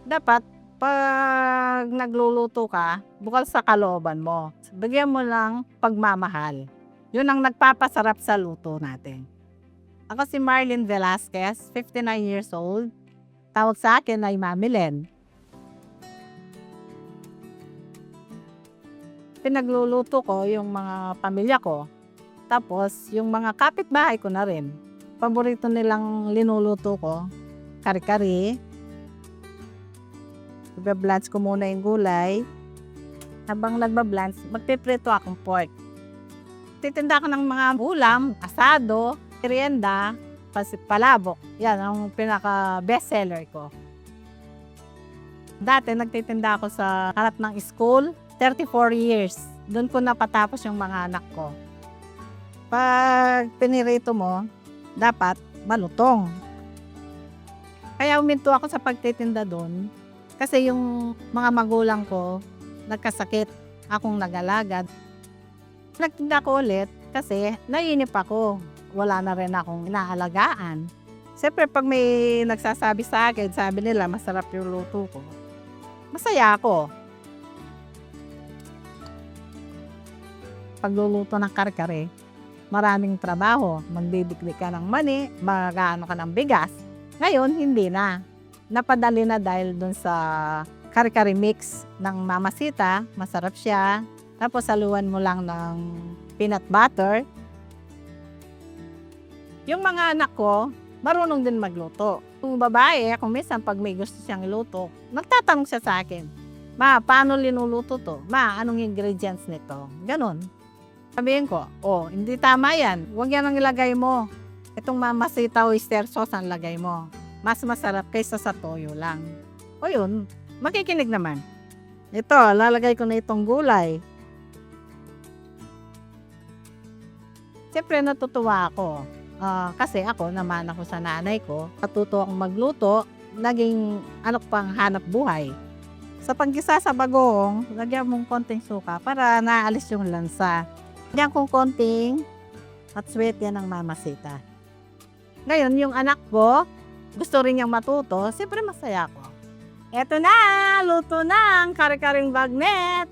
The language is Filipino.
Dapat 'pag nagluluto ka, bukal sa kalooban mo. Bigyan mo lang pagmamahal. 'Yun ang nagpapasarap sa luto natin. Ako si Marlene Velasquez, 59 years old. Tawag sa akin ay Mami Len. Pinagluluto ko yung mga pamilya ko, tapos yung mga kapitbahay ko na rin. Paborito nilang linuluto ko, kare-kare. Iba-blanch ko muna yung gulay. Habang nagba-blanch, magpiprito akong pork. Titinda ako ng mga ulam, asado, merienda, palabok. Yan ang pinaka-best seller ko. Dati nagtitinda ako sa harap ng school, 34 years. Doon ko napatapos yung mga anak ko. Pag pinirito mo, dapat malutong. Kaya uminto ako sa pagtitinda doon. Kasi yung mga magulang ko, nagkasakit. Akong nag-alaga. Nagtinda ko ulit kasi naiinip ako. Wala na rin akong inaalagaan. Siyempre pag may nagsasabi sa akin, sabi nila masarap yung luto ko. Masaya ako. Pagluluto ng kare-kare, maraming trabaho. Magdidikdik ka ng mani, mag-aano ka ng bigas. Ngayon, hindi na. Napadali na dahil dun sa kare-kare mix ng Mama Sita. Masarap siya. Tapos saluan mo lang ng peanut butter. Yung mga anak ko, marunong din magluto. Kung babae, kung minsan pag may gusto siyang iluto, nagtatanong siya sa akin, "Ma, paano linuluto to? Ma, anong ingredients nito?" Ganon. Sabihin ko, "Oh, hindi tama yan. Huwag yan ang ilagay mo. Itong Mama Sita oyster sauce ang lagay mo. Mas masarap kaysa sa toyo lang." O yun, makikinig naman. Ito, lalagay ko na itong gulay. Siyempre natutuwa ako. Kasi ako, naman ako sa nanay ko. Natuto akong magluto, naging pang hanap buhay. Sa paggisa sa bagoong, lagyan mong konting suka para naalis yung lansa. Lagyan kong konting patswete ng Mama Sita. Ngayon, yung anak ko, gusto rin niyang matuto, siyempre masaya ako. Eto na, luto na ang kare-karing bagnet.